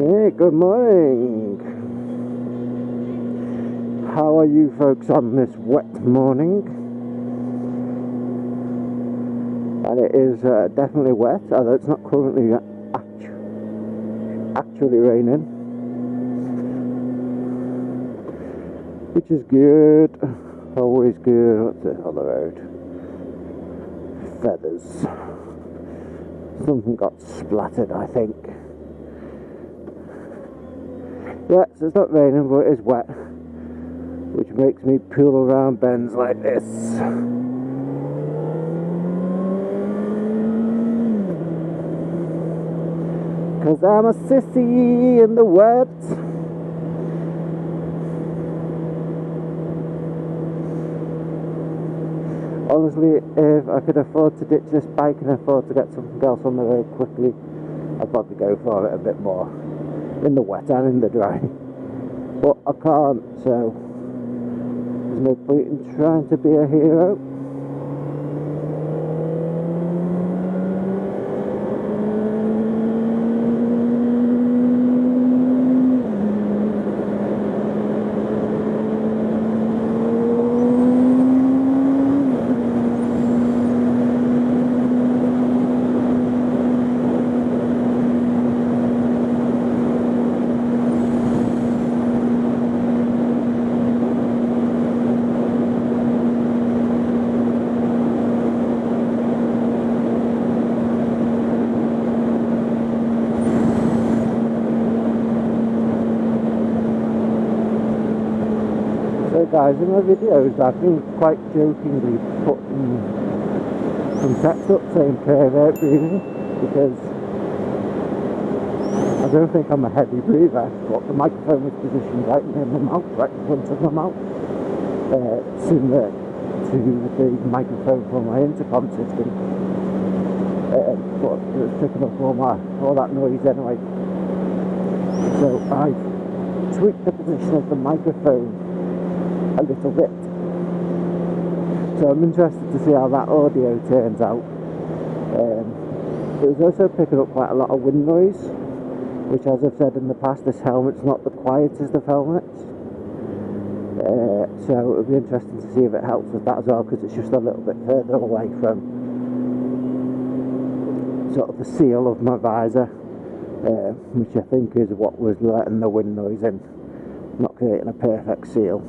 Hey, good morning. How are you folks on this wet morning? And it is definitely wet, although it's not currently actually raining, which is good. Always good. What's it on the road? Feathers. Something got splattered, I think. Yeah, so it's not raining, but it is wet, which makes me pull around bends like this. Cause I'm a sissy in the wet. Honestly, if I could afford to ditch this bike and afford to get something else on the road quickly, I'd probably go for it a bit more. In the wet and in the dry. But I can't, so there's no point in trying to be a hero. So guys, in my videos I've been quite jokingly putting some text up saying curve out breathing, because I don't think I'm a heavy breather, but the microphone is positioned right near my mouth, right in front of my mouth, similar to the microphone from my intercom system, but it was picking up all that noise anyway. So I've tweaked the position of the microphone a little bit, so I'm interested to see how that audio turns out. It was also picking up quite a lot of wind noise, which, as I've said in the past, this helmet's not the quietest of helmets, so it'll be interesting to see if it helps with that as well, because it's just a little bit further away from sort of the seal of my visor, which I think is what was letting the wind noise in, not creating a perfect seal.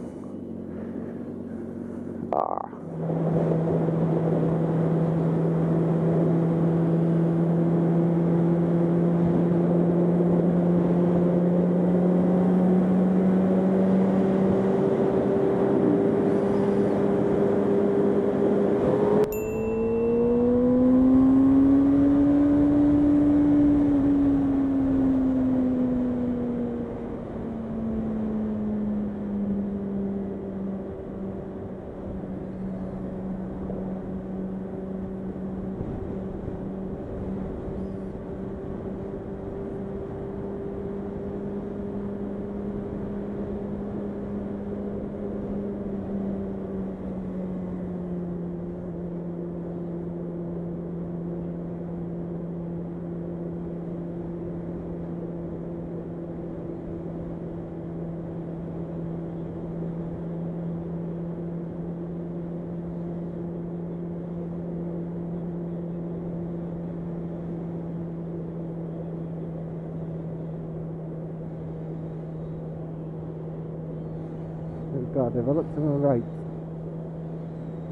God, if I look to my right,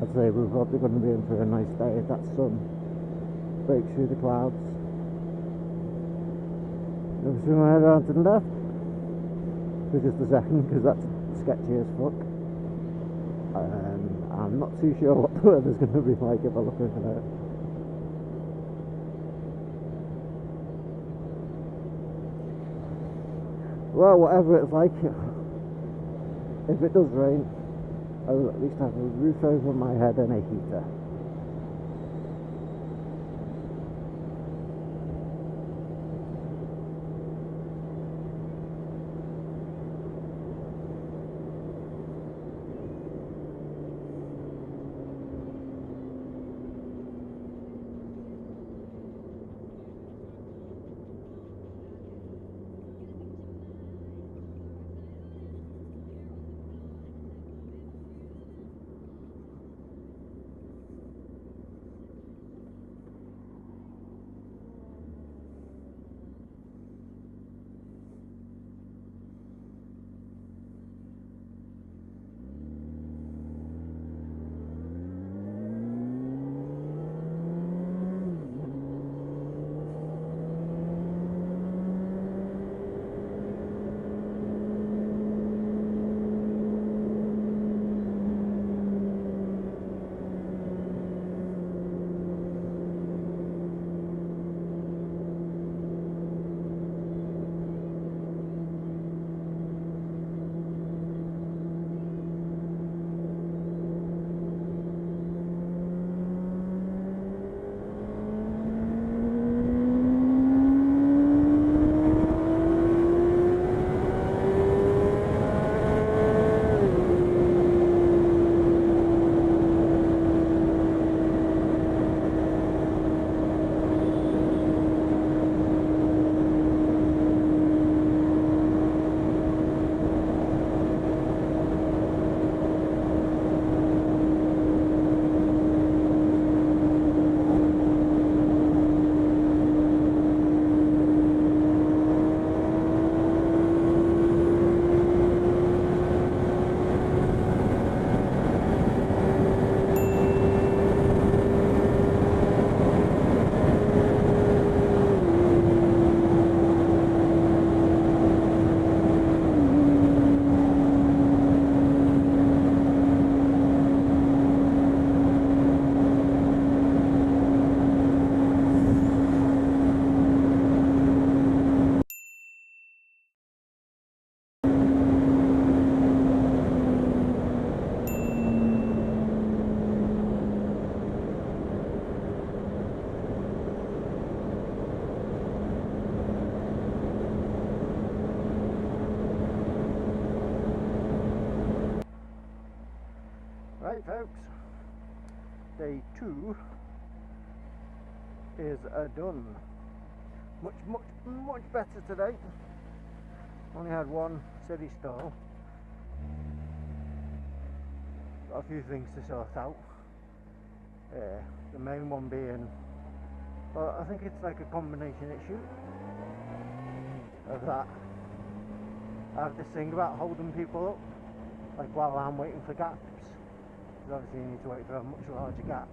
I'd say we're probably going to be in for a nice day if that sun breaks through the clouds. I'll swing my head around to the left for just a second, because that's sketchy as fuck. I'm not too sure what the weather's going to be like if I look over there. Well, whatever it's like, if it does rain, I will at least have a roof over my head and a heater. Right folks, day 2 is done. Much better today. Only had one city stall. Got a few things to sort out. The main one being, well, I think it's like a combination issue of that. I have this thing about holding people up, like while I'm waiting for gaps. Because obviously you need to wait for a much larger gap,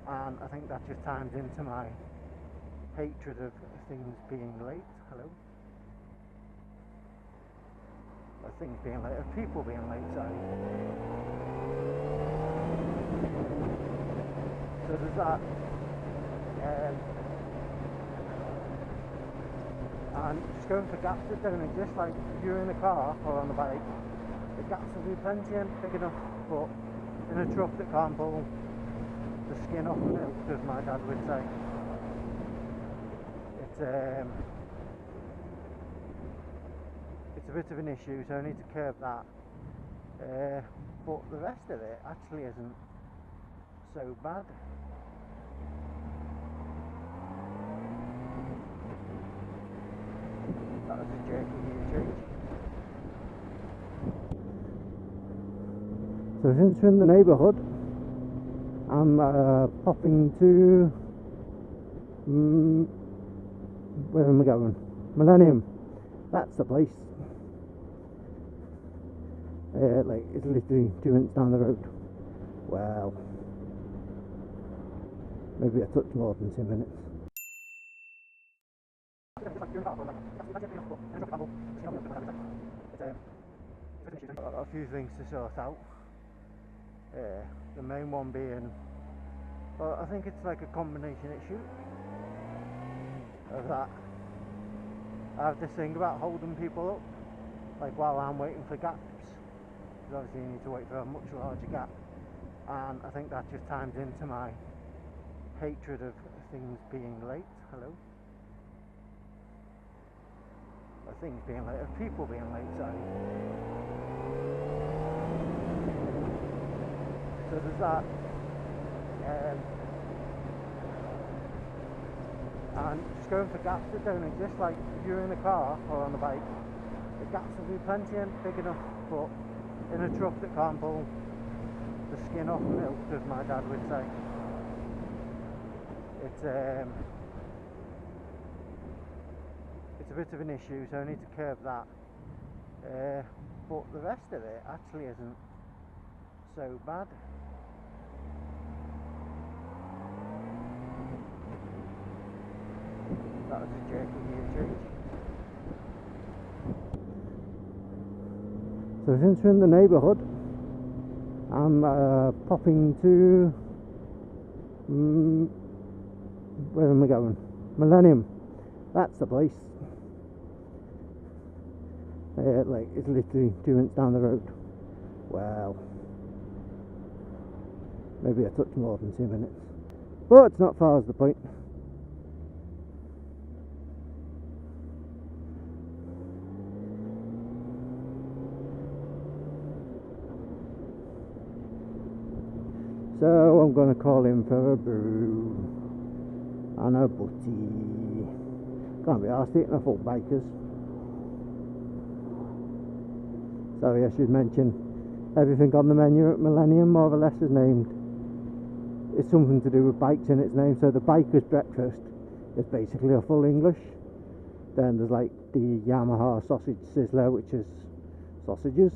and I think that just times into my hatred of things being late. Hello? Of things being late, of people being late, sorry. So there's that. And just going for gaps that don't exist, like if you're in a car or on a bike, the gaps will be plenty and big enough, but in a truck that can't pull the skin off the milk, as my dad would say, it's a bit of an issue, so I need to curb that. But the rest of it actually isn't so bad. That was a jerky change. So since we're in the neighbourhood, I'm popping to where am I going? Millennium. That's the place. Like it's literally 2 minutes down the road. Well, maybe a touch more than 2 minutes. I've got a few things to sort out. The main one being, well, I think it's like a combination issue of that. I have this thing about holding people up, like while I'm waiting for gaps. Because obviously you need to wait for a much larger gap, and I think that just times into my hatred of things being late. Hello? Of things being late, of people being late, sorry. So there's that. And just going for gaps that don't exist, like if you're in a car or on a bike, the gaps will be plenty and big enough, but in a truck that can't pull the skin off the milk, as my dad would say, it's a bit of an issue, so I need to curb that. But the rest of it actually isn't so bad. That was a jerky change. So since we're in the neighbourhood, I'm popping to where am I going? Millennium. That's the place. Like it's literally 2 minutes down the road. Well, maybe a touch more than 2 minutes, but it's not far as the point. So I'm going to call in for a brew and a butty. Can't be arsed eating a full bikers. Sorry, I should mention everything on the menu at Millennium more or less is named. It's something to do with bikes in its name. So the biker's breakfast is basically a full English. Then there's like the Yamaha sausage sizzler, which is sausages,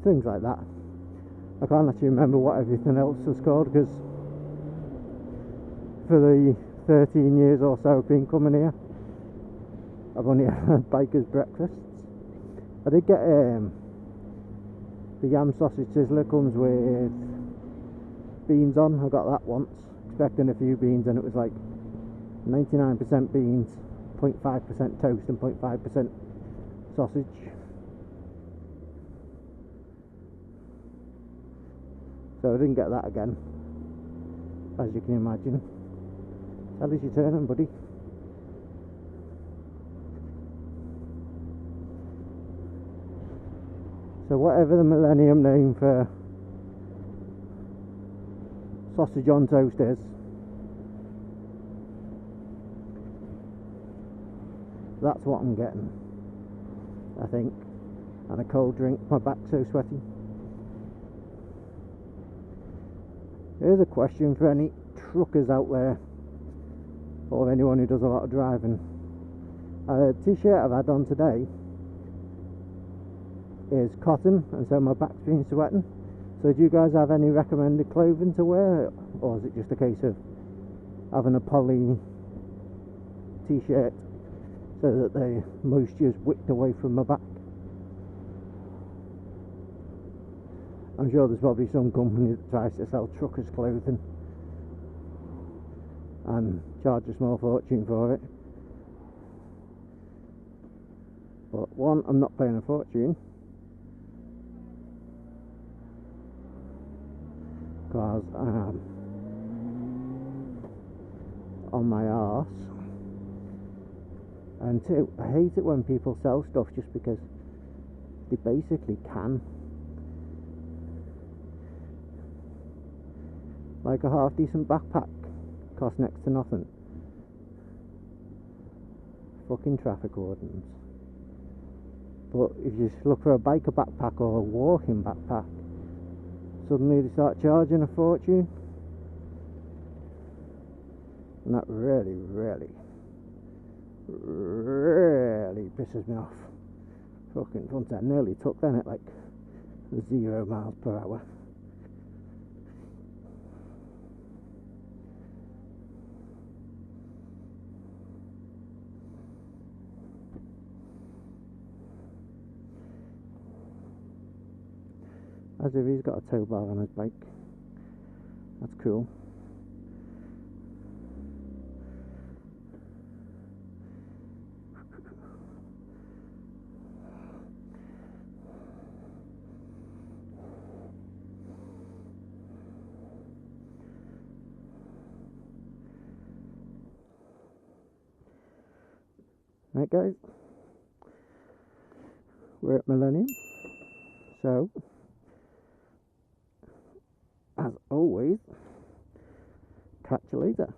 things like that. I can't actually remember what everything else was called, because for the 13 years or so I've been coming here, I've only had biker's breakfasts. I did get the yam sausage sizzler, comes with beans on. I got that once, expecting a few beans, and it was like 99% beans, 0.5% toast and 0.5% sausage. So I didn't get that again, as you can imagine. How is your turning, buddy? So whatever the Millennium name for sausage on toast is. That's what I'm getting, I think. And a cold drink, my back's so sweaty. Here's a question for any truckers out there, or anyone who does a lot of driving. A t-shirt I've had on today is cotton, and so my back's been sweating. So do you guys have any recommended clothing to wear, or is it just a case of having a poly t-shirt so that the moisture is wicked away from my back? I'm sure there's probably some company that tries to sell truckers clothing and charge a small fortune for it. But one, I'm not paying a fortune, because I am on my arse. And two, I hate it when people sell stuff just because they basically can. Like a half decent backpack costs next to nothing. Fucking traffic wardens. But if you look for a biker backpack or a walking backpack, suddenly they start charging a fortune. And that really pisses me off. Fucking front end nearly took then at like 0 miles per hour. As if he's got a tow bar on his bike. That's cool. Right guys, we're at Millennium, so as always, catch you later.